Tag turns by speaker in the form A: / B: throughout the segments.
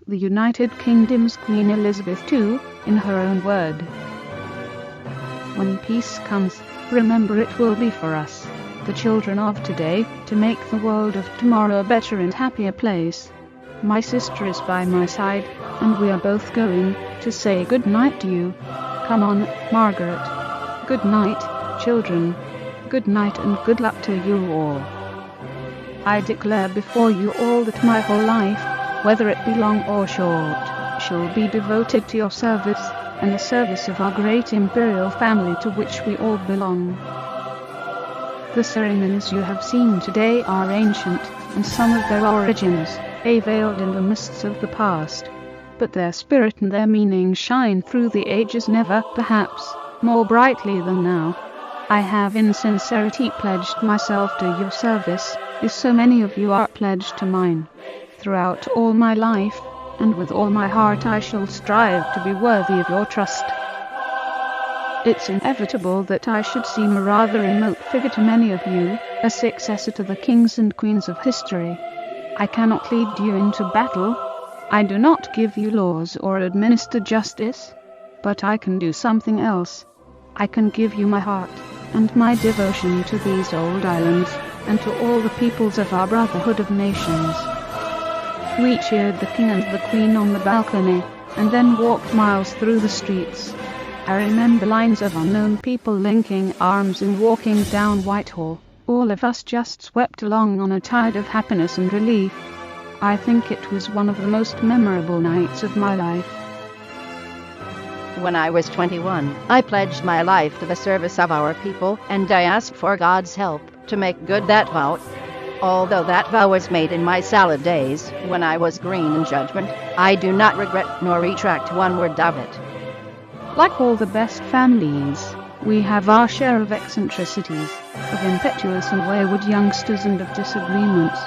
A: the United Kingdom's Queen Elizabeth II, in her own word. When peace comes, remember it will be for us, the children of today, to make the world of tomorrow a better and happier place. My sister is by my side, and we are both going to say good night to you. Come on, Margaret. Good night, children. Good night and good luck to you all. I declare before you all that my whole life, whether it be long or short, shall be devoted to your service, and the service of our great imperial family to which we all belong. The ceremonies you have seen today are ancient, and some of their origins lay veiled in the mists of the past. But their spirit and their meaning shine through the ages never, perhaps, more brightly than now. I have in sincerity pledged myself to your service, as so many of you are pledged to mine. Throughout all my life, and with all my heart I shall strive to be worthy of your trust. It's inevitable that I should seem a rather remote figure to many of you, a successor to the kings and queens of history. I cannot lead you into battle. I do not give you laws or administer justice. But I can do something else. I can give you my heart, and my devotion to these old islands, and to all the peoples of our brotherhood of nations. We cheered the king and the queen on the balcony, and then walked miles through the streets. I remember lines of unknown people linking arms and walking down Whitehall, all of us just swept along on a tide of happiness and relief. I think it was one of the most memorable nights of my life.
B: When I was 21, I pledged my life to the service of our people, and I asked for God's help to make good that vow. Although that vow was made in my salad days, when I was green in judgment, I do not regret nor retract one word of it.
A: Like all the best families, we have our share of eccentricities, of impetuous and wayward youngsters and of disagreements.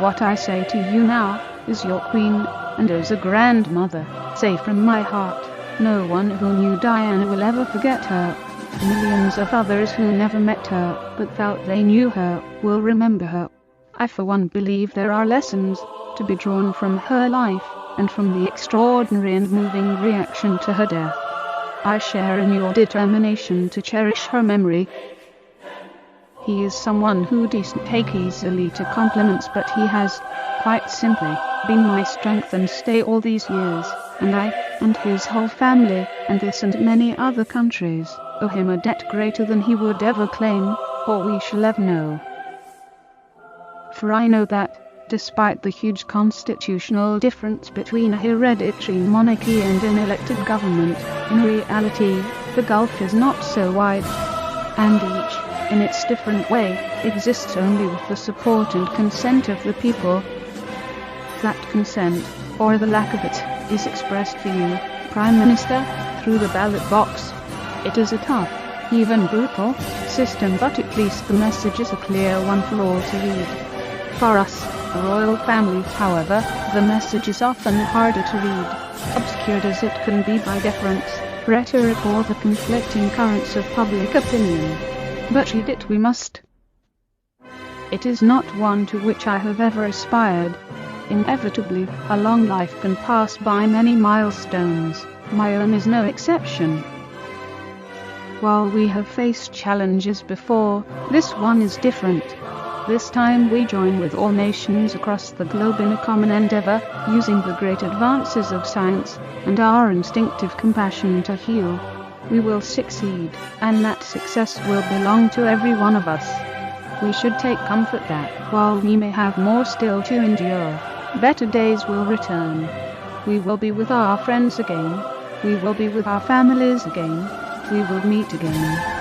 A: What I say to you now, as your queen, and as a grandmother, say from my heart, no one who knew Diana will ever forget her. Millions of others who never met her, but felt they knew her, will remember her. I for one believe there are lessons to be drawn from her life, and from the extraordinary and moving reaction to her death. I share in your determination to cherish her memory. He is someone who doesn't take easily to compliments, but he has, quite simply, been my strength and stay all these years, and I, and his whole family, and this and many other countries, owe him a debt greater than he would ever claim, or we shall ever know. For I know that, despite the huge constitutional difference between a hereditary monarchy and an elected government, in reality, the gulf is not so wide, and each, in its different way, exists only with the support and consent of the people. That consent, or the lack of it, is expressed for you, Prime Minister, through the ballot box. It is a tough, even brutal, system, but at least the message is a clear one for all to read. For us, the royal family, however, the message is often harder to read, obscured as it can be by deference, rhetoric, or the conflicting currents of public opinion. But read it we must. It is not one to which I have ever aspired. Inevitably, a long life can pass by many milestones. My own is no exception. While we have faced challenges before, this one is different. This time we join with all nations across the globe in a common endeavor, using the great advances of science and our instinctive compassion to heal. We will succeed, and that success will belong to every one of us. We should take comfort that, while we may have more still to endure, better days will return. We will be with our friends again. We will be with our families again. We will meet again.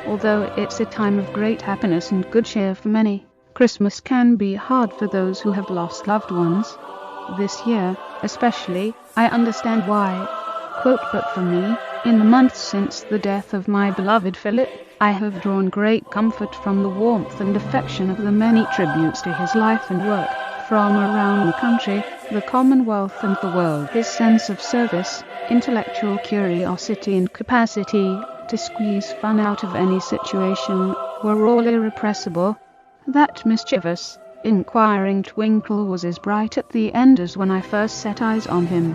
A: Although it's a time of great happiness and good cheer for many, Christmas can be hard for those who have lost loved ones. This year, especially, I understand why. Quote, but for me, in the months since the death of my beloved Philip, I have drawn great comfort from the warmth and affection of the many tributes to his life and work, from around the country, the Commonwealth and the world. His sense of service, intellectual curiosity and capacity to squeeze fun out of any situation were all irrepressible. That mischievous, inquiring twinkle was as bright at the end as when I first set eyes on him.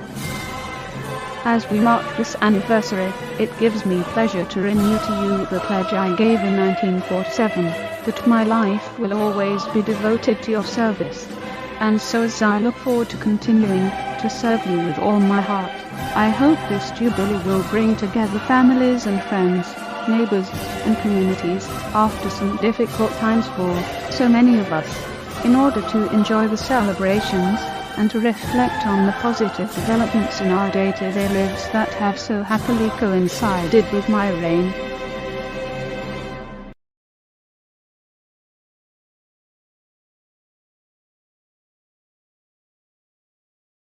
A: As we mark this anniversary, it gives me pleasure to renew to you the pledge I gave in 1947, that my life will always be devoted to your service. And so as I look forward to continuing to serve you with all my heart, I hope this jubilee will bring together families and friends, neighbors and communities, after some difficult times for so many of us, in order to enjoy the celebrations and to reflect on the positive developments in our day-to-day lives that have so happily coincided with my reign.